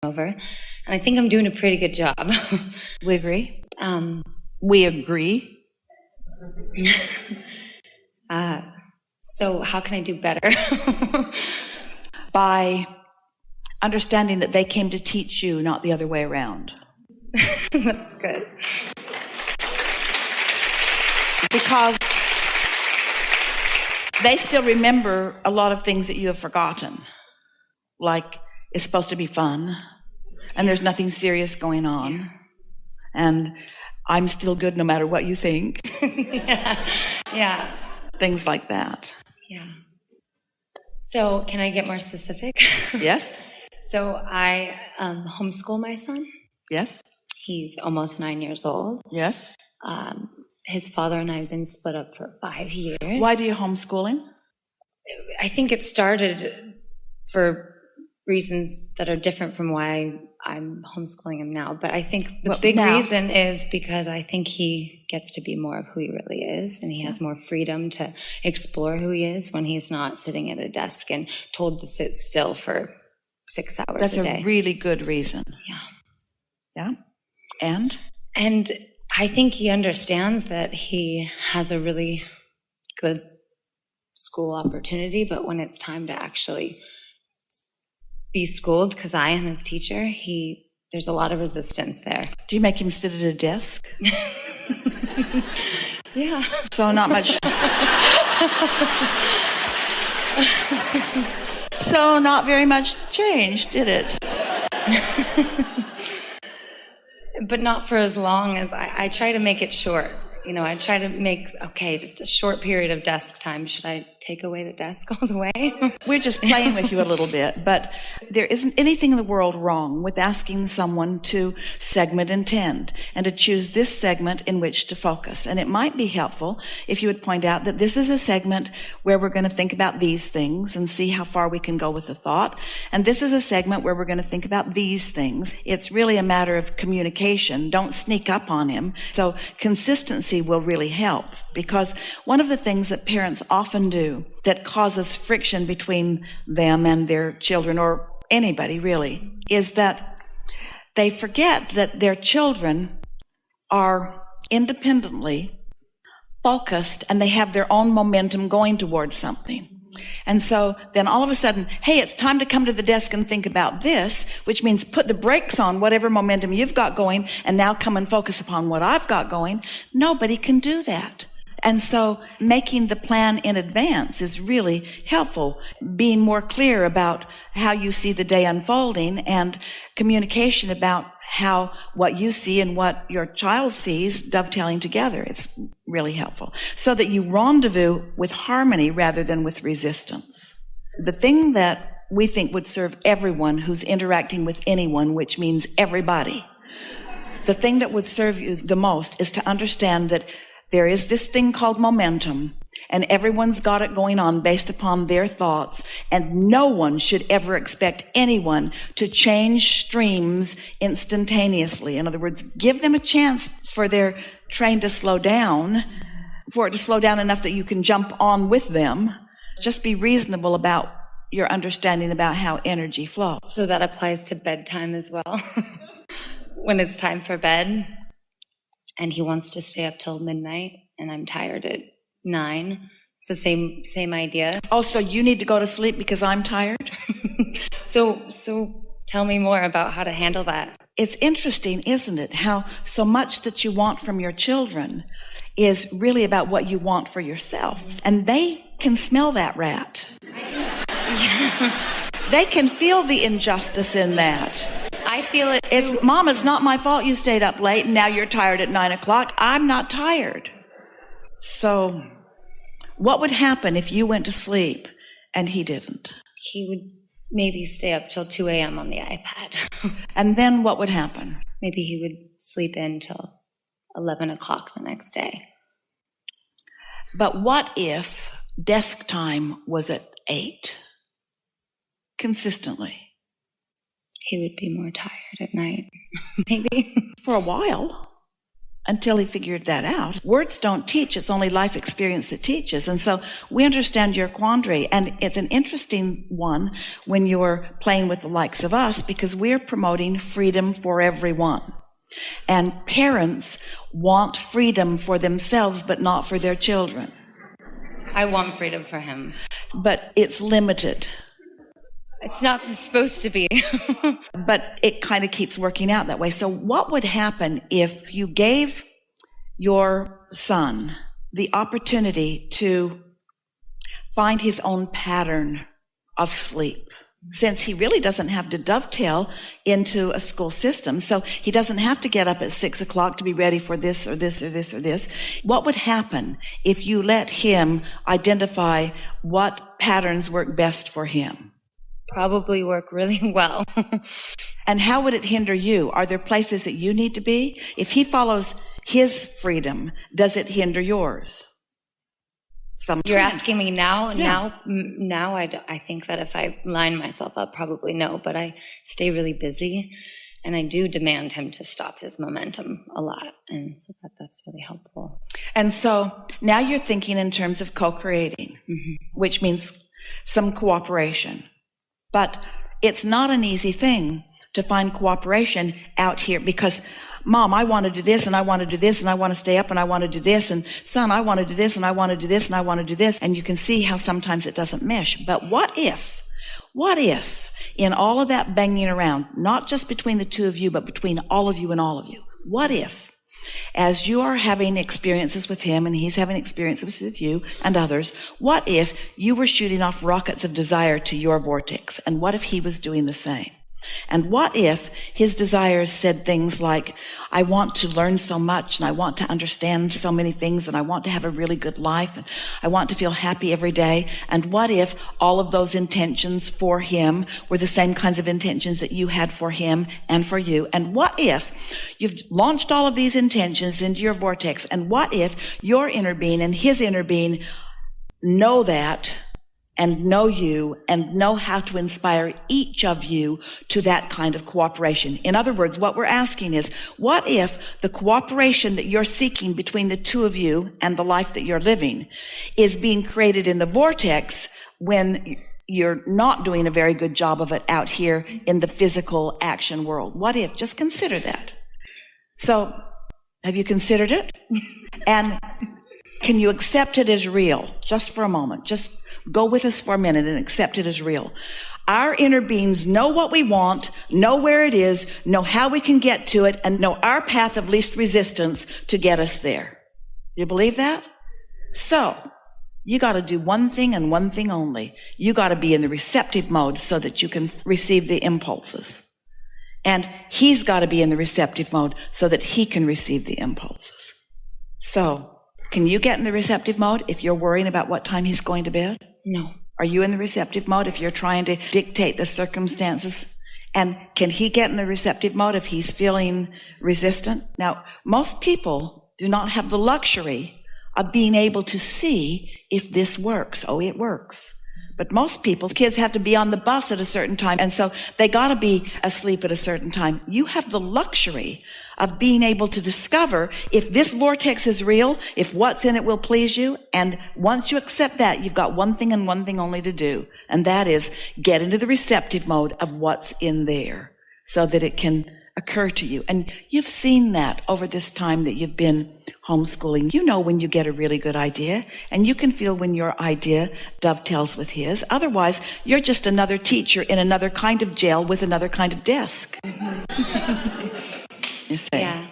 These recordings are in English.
over. And I think I'm doing a pretty good job. We agree. We agree. So how can I do better? By understanding that they came to teach you, not the other way around. That's good. Because they still remember a lot of things that you have forgotten. Like, it's supposed to be fun, and there's nothing serious going on, and I'm still good no matter what you think. Yeah. Things like that. Yeah. So can I get more specific? Yes. So I homeschool my son. Yes. He's almost 9 years old. Yes. His father and I have been split up for 5 years. Why do you homeschool him? I think it started for reasons that are different from why I'm homeschooling him now. But I think the big reason is because I think he gets to be more of who he really is, and he has more freedom to explore who he is when he's not sitting at a desk and told to sit still for 6 hours a day. That's a really good reason. Yeah. Yeah. And I think he understands that he has a really good school opportunity, but when it's time to actually be schooled, because I am his teacher, there's a lot of resistance there. Do you make him sit at a desk? Yeah. So not much. So not very much changed, did it? But not for as long as I try to make it short. You know, I try to make, just a short period of desk time. Should I take away the desk all the way? We're just playing with you a little bit, but there isn't anything in the world wrong with asking someone to segment and tend and to choose this segment in which to focus. And it might be helpful if you would point out that this is a segment where we're going to think about these things and see how far we can go with the thought. And this is a segment where we're going to think about these things. It's really a matter of communication. Don't sneak up on him. So consistency will really help, because one of the things that parents often do that causes friction between them and their children, or anybody really, is that they forget that their children are independently focused and they have their own momentum going towards something. And so then all of a sudden, hey, it's time to come to the desk and think about this, which means put the brakes on whatever momentum you've got going and now come and focus upon what I've got going. Nobody can do that. And so making the plan in advance is really helpful. Being more clear about how you see the day unfolding, and communication about how what you see and what your child sees dovetailing together. It's really helpful. So that you rendezvous with harmony rather than with resistance. The thing that we think would serve everyone who's interacting with anyone, which means everybody, the thing that would serve you the most is to understand that there is this thing called momentum, and everyone's got it going on based upon their thoughts, and no one should ever expect anyone to change streams instantaneously. In other words, give them a chance for their train to slow down, for it to slow down enough that you can jump on with them. Just be reasonable about your understanding about how energy flows. So that applies to bedtime as well. When it's time for bed, and he wants to stay up till midnight, and I'm tired at 9. It's the same idea. Oh, so you need to go to sleep because I'm tired? So tell me more about how to handle that. It's interesting, isn't it, how so much that you want from your children is really about what you want for yourself. And they can smell that rat. They can feel the injustice in that. I feel it too. Mom, it's not my fault you stayed up late and now you're tired at 9 o'clock. I'm not tired. So what would happen if you went to sleep and he didn't? He would maybe stay up till 2 a.m. on the iPad. And then what would happen? Maybe he would sleep in till 11 o'clock the next day. But what if desk time was at 8? Consistently. He would be more tired at night, maybe. For a while. until he figured that out. Words don't teach. It's only life experience that teaches. And so we understand your quandary. And it's an interesting one when you're playing with the likes of us, because we're promoting freedom for everyone. And parents want freedom for themselves, but not for their children. I want freedom for him. But it's limited. It's not supposed to be. But it kind of keeps working out that way. So what would happen if you gave your son the opportunity to find his own pattern of sleep? Since he really doesn't have to dovetail into a school system, so he doesn't have to get up at 6 o'clock to be ready for this or this or this or this. What would happen if you let him identify what patterns work best for him? Probably work really well. And how would it hinder you? Are there places that you need to be? If he follows his freedom, does it hinder yours? Sometimes. You're asking me now? Yeah. Now I think that if I line myself up, probably no, but I stay really busy, and I do demand him to stop his momentum a lot, and so that's really helpful. And so now you're thinking in terms of co-creating, which means some cooperation. But it's not an easy thing to find cooperation out here, because Mom, I want to do this, and I want to do this, and I want to stay up, and I want to do this, and son, I want to do this, and I want to do this, and I want to do this, and you can see how sometimes it doesn't mesh. But what if in all of that banging around, not just between the two of you, but between all of you and all of you, what if, as you are having experiences with him and he's having experiences with you and others, what if you were shooting off rockets of desire to your vortex? And what if he was doing the same? And what if his desires said things like, I want to learn so much, and I want to understand so many things, and I want to have a really good life, and I want to feel happy every day? And what if all of those intentions for him were the same kinds of intentions that you had for him and for you? And what if you've launched all of these intentions into your vortex, and what if your inner being and his inner being know that, and know you, and know how to inspire each of you to that kind of cooperation? In other words, what we're asking is, what if the cooperation that you're seeking between the two of you and the life that you're living is being created in the vortex when you're not doing a very good job of it out here in the physical action world? What if? Just consider that. So, have you considered it? And can you accept it as real? Just for a moment. Just go with us for a minute and accept it as real. Our inner beings know what we want, know where it is, know how we can get to it, and know our path of least resistance to get us there. You believe that? So, you got to do one thing and one thing only. You got to be in the receptive mode so that you can receive the impulses. And he's got to be in the receptive mode so that he can receive the impulses. So, can you get in the receptive mode if you're worrying about what time he's going to bed? No. Are you in the receptive mode if you're trying to dictate the circumstances? And can he get in the receptive mode if he's feeling resistant? Now, most people do not have the luxury of being able to see if this works. Oh, it works. But most people, kids have to be on the bus at a certain time, and so they got to be asleep at a certain time. You have the luxury of being able to discover if this vortex is real, if what's in it will please you. And once you accept that, you've got one thing and one thing only to do, and that is get into the receptive mode of what's in there so that it can occur to you. And you've seen that over this time that you've been homeschooling. You know when you get a really good idea, and you can feel when your idea dovetails with his. Otherwise, you're just another teacher in another kind of jail with another kind of desk. You see? Yeah.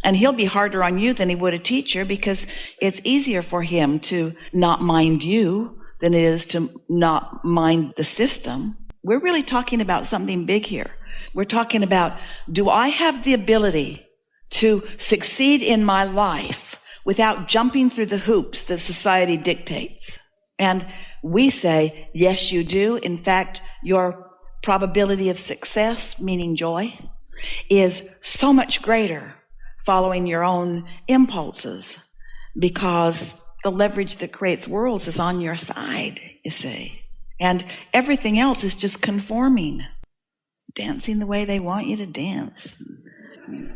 And he'll be harder on you than he would a teacher, because it's easier for him to not mind you than it is to not mind the system. We're really talking about something big here. We're talking about, do I have the ability to succeed in my life without jumping through the hoops that society dictates? And we say, yes, you do. In fact, your probability of success, meaning joy, is so much greater following your own impulses, because the leverage that creates worlds is on your side, you see. And everything else is just conforming, dancing the way they want you to dance,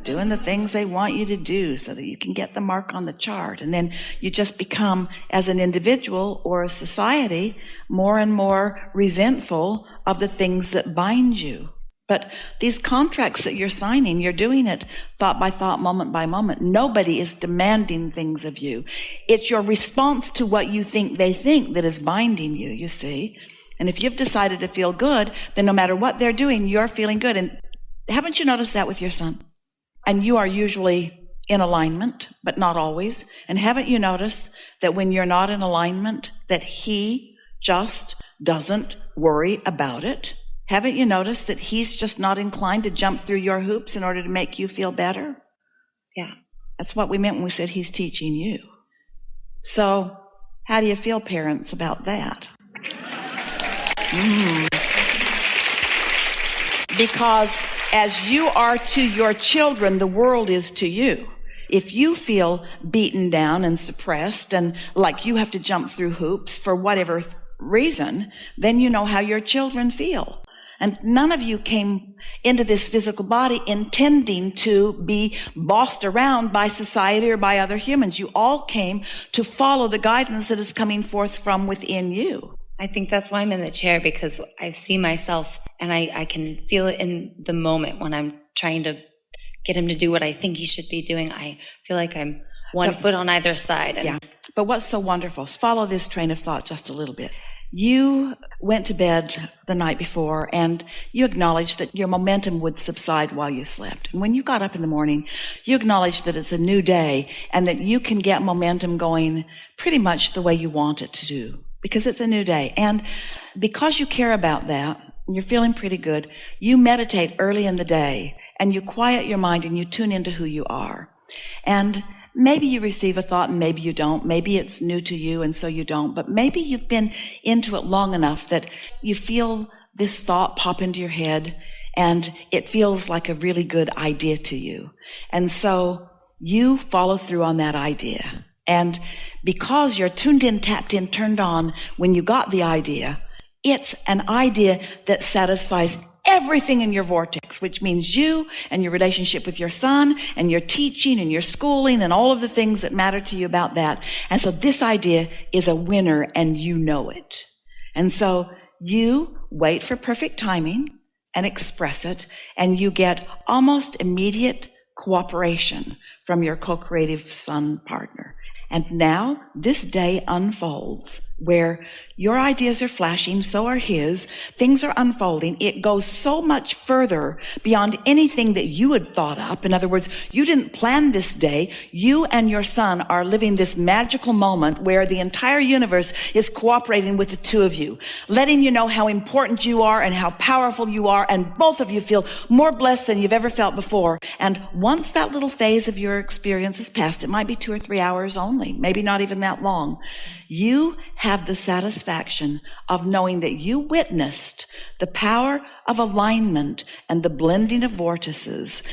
doing the things they want you to do so that you can get the mark on the chart. And then you just become, as an individual or a society, more and more resentful of the things that bind you. But these contracts that you're signing, you're doing it thought by thought, moment by moment. Nobody is demanding things of you. It's your response to what you think they think that is binding you, you see. And if you've decided to feel good, then no matter what they're doing, you're feeling good. And haven't you noticed that with your son? And you are usually in alignment, but not always. And haven't you noticed that when you're not in alignment, that he just doesn't worry about it? Haven't you noticed that he's just not inclined to jump through your hoops in order to make you feel better? Yeah. That's what we meant when we said he's teaching you. So how do you feel, parents, about that? Because as you are to your children, the world is to you. If you feel beaten down and suppressed and like you have to jump through hoops for whatever reason, then you know how your children feel. And none of you came into this physical body intending to be bossed around by society or by other humans. You all came to follow the guidance that is coming forth from within you. I think that's why I'm in the chair, because I see myself and I can feel it in the moment when I'm trying to get him to do what I think he should be doing. I feel like I'm one foot on either side. Yeah. But what's so wonderful is follow this train of thought just a little bit. You went to bed the night before and you acknowledged that your momentum would subside while you slept. And when you got up in the morning, you acknowledged that it's a new day and that you can get momentum going pretty much the way you want it to do, because it's a new day. And because you care about that, and you're feeling pretty good, you meditate early in the day and you quiet your mind and you tune into who you are. And maybe you receive a thought and maybe you don't. Maybe it's new to you and so you don't. But maybe you've been into it long enough that you feel this thought pop into your head and it feels like a really good idea to you. And so you follow through on that idea. And because you're tuned in, tapped in, turned on when you got the idea, it's an idea that satisfies everything in your vortex, which means you and your relationship with your son and your teaching and your schooling and all of the things that matter to you about that. And so this idea is a winner and you know it. And so you wait for perfect timing and express it, and you get almost immediate cooperation from your co-creative son partner. And now this day unfolds where your ideas are flashing, so are his. Things are unfolding. It goes so much further beyond anything that you had thought up. In other words, you didn't plan this day. You and your son are living this magical moment where the entire universe is cooperating with the two of you, letting you know how important you are and how powerful you are, and both of you feel more blessed than you've ever felt before. And once that little phase of your experience is past, it might be 2 or 3 hours only, maybe not even that long, you have the satisfaction of knowing that you witnessed the power of alignment and the blending of vortices.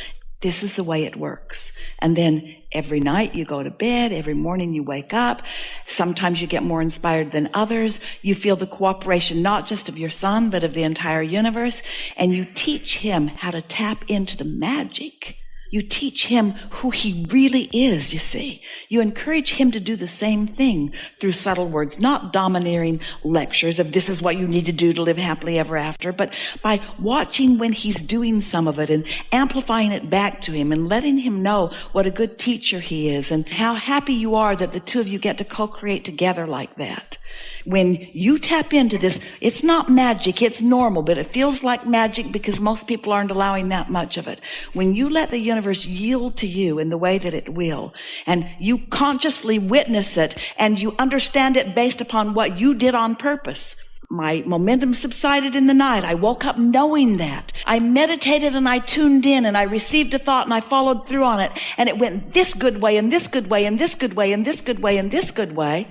This is the way it works. And then every night you go to bed, every morning you wake up. Sometimes you get more inspired than others. You feel the cooperation not just of your son, but of the entire universe. And you teach him how to tap into the magic. You teach him who he really is, you see. You encourage him to do the same thing through subtle words, not domineering lectures of this is what you need to do to live happily ever after, but by watching when he's doing some of it and amplifying it back to him and letting him know what a good teacher he is and how happy you are that the two of you get to co-create together like that. When you tap into this, it's not magic, it's normal, but it feels like magic because most people aren't allowing that much of it. When you let the universe yield to you in the way that it will, and you consciously witness it, and you understand it based upon what you did on purpose. My momentum subsided in the night. I woke up knowing that. I meditated and I tuned in and I received a thought and I followed through on it, and it went this good way and this good way and this good way and this good way and this good way.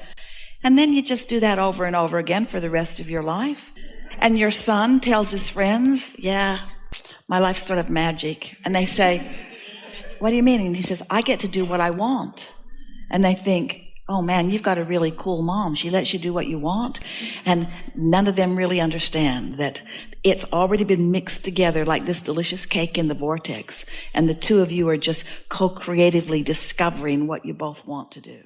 And then you just do that over and over again for the rest of your life. And your son tells his friends, yeah, my life's sort of magic. And they say, what do you mean? And he says, I get to do what I want. And they think, oh man, you've got a really cool mom. She lets you do what you want. And none of them really understand that it's already been mixed together like this delicious cake in the vortex. And the two of you are just co-creatively discovering what you both want to do.